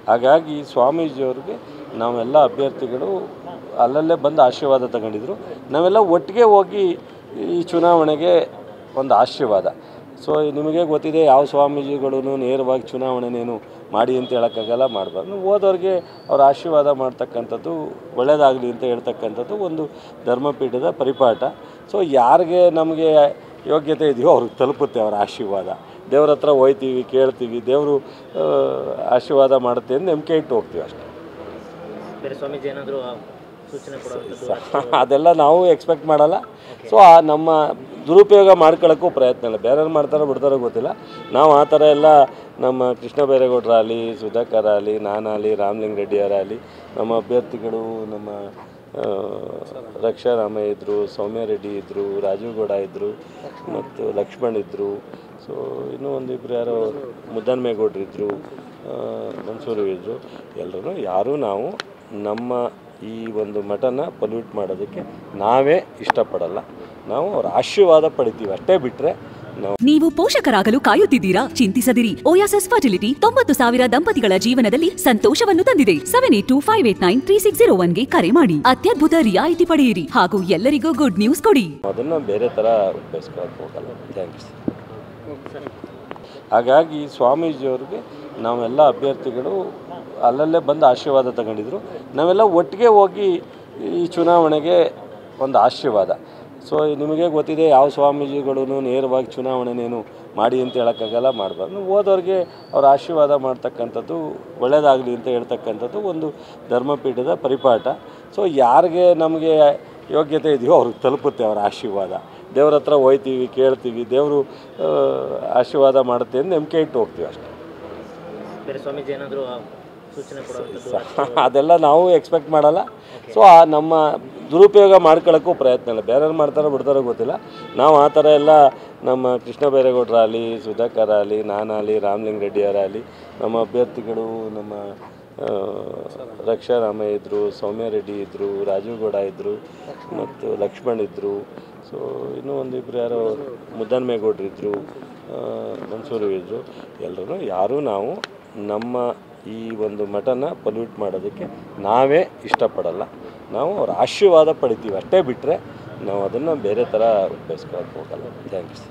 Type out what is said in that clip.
ಹಾಗಾಗಿ ಸ್ವಾಮೀಜಿಯವ್ರಿಗೆ ನಾವೆಲ್ಲ ಅಭ್ಯರ್ಥಿಗಳು ಅಲ್ಲಲ್ಲೇ ಬಂದು ಆಶೀರ್ವಾದ ತಗೊಂಡಿದ್ರು. ನಾವೆಲ್ಲ ಒಟ್ಟಿಗೆ ಹೋಗಿ ಈ ಚುನಾವಣೆಗೆ ಒಂದು ಆಶೀರ್ವಾದ. ಸೊ ನಿಮಗೆ ಗೊತ್ತಿದೆ, ಯಾವ ಸ್ವಾಮೀಜಿಗಳು ನೇರವಾಗಿ ಚುನಾವಣೆನೇನು ಮಾಡಿ ಅಂತ ಹೇಳೋಕ್ಕಾಗಲ್ಲ, ಮಾಡಬಾರ್ದು. ಹೋದವ್ರಿಗೆ ಅವ್ರ ಆಶೀರ್ವಾದ ಮಾಡ್ತಕ್ಕಂಥದ್ದು, ಒಳ್ಳೆಯದಾಗಲಿ ಅಂತ ಹೇಳ್ತಕ್ಕಂಥದ್ದು ಒಂದು ಧರ್ಮಪೀಠದ ಪರಿಪಾಠ. ಸೊ ಯಾರಿಗೆ ನಮಗೆ ಯೋಗ್ಯತೆ ಇದೆಯೋ ಅವ್ರಿಗೆ ತಲುಪುತ್ತೆ ಅವರ ಆಶೀರ್ವಾದ. ದೇವ್ರ ಹತ್ರ ಹೋಯ್ತೀವಿ, ಕೇಳ್ತೀವಿ, ದೇವರು ಆಶೀರ್ವಾದ ಮಾಡುತ್ತೆ ಅಂತ ನಂಬಿಕೆ ಇಟ್ಟು ಹೋಗ್ತೀವಿ ಅಷ್ಟೇ. ಬೇರೆ ಸ್ವಾಮೀಜಿ ಏನಾದರೂ ಸೂಚನೆ ಅದೆಲ್ಲ ನಾವು ಎಕ್ಸ್ಪೆಕ್ಟ್ ಮಾಡಲ್ಲ. ಸೊ ನಮ್ಮ ದುರುಪಯೋಗ ಮಾಡ್ಕೊಳ್ಳೋಕ್ಕೂ ಪ್ರಯತ್ನ ಇಲ್ಲ. ಬೇರೆಯವ್ರು ಮಾಡ್ತಾರೋ ಬಿಡ್ತಾರೋ ಗೊತ್ತಿಲ್ಲ. ನಾವು ಆ ಥರ ಎಲ್ಲ ನಮ್ಮ ಕೃಷ್ಣ ಬೈರೇಗೌಡರಾಗಲಿ, ಸುಧಾಕರ್ ಆಗಲಿ, ನಾನಾಗಲಿ, ರಾಮಲಿಂಗ ರೆಡ್ಡಿಯವರಾಗಲಿ, ನಮ್ಮ ಅಭ್ಯರ್ಥಿಗಳು ನಮ್ಮ ರಕ್ಷಾರಾಮಯ್ಯ ಇದ್ದರು, ಸೌಮ್ಯ ರೆಡ್ಡಿ ಇದ್ದರು, ರಾಜೀವ್ ಗೌಡ ಇದ್ದರು, ಮತ್ತು ಲಕ್ಷ್ಮಣ್ ಇದ್ದರು. ಸೊ ಇನ್ನೂ ಒಂದಿಬ್ಬರು ಯಾರೋ ಮುದ್ದನ್ಮೇಗೌಡರು ಇದ್ದರು, ಮನ್ಸೂರು ಇದ್ದರು. ಎಲ್ಲರೂ ಯಾರೂ ನಾವು ನಮ್ಮ ಈ ಒಂದು ಮಠನ ಪೊಲ್ಯೂಟ್ ಮಾಡೋದಕ್ಕೆ ನಾವೇ ಇಷ್ಟಪಡಲ್ಲ. ನಾವು ಅವ್ರ ಆಶೀರ್ವಾದ ಪಡಿತೀವಿ ಅಷ್ಟೇ ಬಿಟ್ಟರೆ ನೀವು ಪೋಷಕರಾಗಲು ಕಾಯುತ್ತಿದ್ದೀರಾ? ಚಿಂತಿಸದಿರಿ. ಓಯಾಸಿಸ್ ಫರ್ಟಿಲಿಟಿ 90,000 ದಂಪತಿಗಳ ಜೀವನದಲ್ಲಿ ಸಂತೋಷವನ್ನು ತಂದಿದೆ. 7825893601 ಗೆ ಕರೆ ಮಾಡಿ. ಅತ್ಯದ್ಭುತ ರಿಯಾಯಿತಿ ಪಡೆಯಿರಿ ಹಾಗೂ ಎಲ್ಲರಿಗೂ ಗುಡ್ ನ್ಯೂಸ್ ಕೊಡಿ. ಅದನ್ನು ಬೇರೆ ಥರ ಉಪಯೋಗಿಸ್ಕೊಳ್ಳೋಕೆ ಹೋಗಲ್ಲ. ಥ್ಯಾಂಕ್ಸ್. ಹಾಗಾಗಿ ಸ್ವಾಮೀಜಿಯವ್ರಿಗೆ ನಾವೆಲ್ಲ ಅಭ್ಯರ್ಥಿಗಳು ಅಲ್ಲಲ್ಲೇ ಬಂದು ಆಶೀರ್ವಾದ ತಗೊಂಡಿದ್ರು. ನಾವೆಲ್ಲ ಒಟ್ಟಿಗೆ ಹೋಗಿ ಈ ಚುನಾವಣೆಗೆ ಒಂದು ಆಶೀರ್ವಾದ. ಸೊ ನಿಮಗೆ ಗೊತ್ತಿದೆ, ಯಾವ ಸ್ವಾಮೀಜಿಗಳು ನೇರವಾಗಿ ಚುನಾವಣೆನೇನು ಮಾಡಿ ಅಂತ ಹೇಳೋಕ್ಕಾಗಲ್ಲ, ಮಾಡಬಾರ್ದು. ಹೋದವ್ರಿಗೆ ಅವ್ರ ಆಶೀರ್ವಾದ ಮಾಡ್ತಕ್ಕಂಥದ್ದು, ಒಳ್ಳೆಯದಾಗಲಿ ಅಂತ ಹೇಳ್ತಕ್ಕಂಥದ್ದು ಒಂದು ಧರ್ಮಪೀಠದ ಪರಿಪಾಠ. ಸೊ ಯಾರಿಗೆ ನಮಗೆ ಯೋಗ್ಯತೆ ಇದೆಯೋ ಅವ್ರಿಗೆ ತಲುಪುತ್ತೆ ಅವರ ಆಶೀರ್ವಾದ. ದೇವ್ರ ಹತ್ರ ಹೋಯ್ತೀವಿ, ಕೇಳ್ತೀವಿ, ದೇವರು ಆಶೀರ್ವಾದ ಮಾಡುತ್ತೆ ಅಂತ ನಂಬಿಕೆ ಇಟ್ಟು ಹೋಗ್ತೀವಿ ಅಷ್ಟೇ. ಬೇರೆ ಸ್ವಾಮೀಜಿ ಏನಾದರೂ ಸೂಚನೆ ಅದೆಲ್ಲ ನಾವು ಎಕ್ಸ್ಪೆಕ್ಟ್ ಮಾಡಲ್ಲ. ಸೊ ನಮ್ಮ ದುರುಪಯೋಗ ಮಾಡ್ಕೊಳ್ಳೋಕ್ಕೂ ಪ್ರಯತ್ನ ಇಲ್ಲ. ಬೇರೆಯವ್ರು ಮಾಡ್ತಾರೋ ಬಿಡ್ತಾರೋ ಗೊತ್ತಿಲ್ಲ. ನಾವು ಆ ಥರ ಎಲ್ಲ ನಮ್ಮ ಕೃಷ್ಣ ಬೈರೇಗೌಡರಾಗಲಿ, ಸುಧಾಕರ್ ಆಗಲಿ, ನಾನಾಗಲಿ, ರಾಮಲಿಂಗ ರೆಡ್ಡಿಯವರಾಗಲಿ, ನಮ್ಮ ಅಭ್ಯರ್ಥಿಗಳು ನಮ್ಮ ರಕ್ಷಾರಾಮಯ್ಯ ಇದ್ದರು, ಸೌಮ್ಯ ರೆಡ್ಡಿ ಇದ್ದರು, ರಾಜೀವ್ ಗೌಡ ಇದ್ದರು, ಮತ್ತು ಲಕ್ಷ್ಮಣ್ ಇದ್ದರು. ಸೊ ಇನ್ನೂ ಒಂದಿಬ್ಬರು ಯಾರೋ ಮುದ್ದನ್ಮೇಗೌಡರು ಇದ್ದರು, ಮನ್ಸೂರು ಇದ್ದರು. ಎಲ್ಲರೂ ಯಾರೂ ನಾವು ನಮ್ಮ ಈ ಒಂದು ಮಠನ ಪೊಲ್ಯೂಟ್ ಮಾಡೋದಕ್ಕೆ ನಾವೇ ಇಷ್ಟಪಡಲ್ಲ. ನಾವು ಅವ್ರ ಆಶೀರ್ವಾದ ಪಡಿತೀವಿ ಅಷ್ಟೇ ಬಿಟ್ಟರೆ ನಾವು ಅದನ್ನು ಬೇರೆ ಥರ ಉಪಯೋಗಿಸ್ಕೊಳ್ಳೋಕೆ ಹೋಗಲ್ಲ. ಥ್ಯಾಂಕ್ಸ್.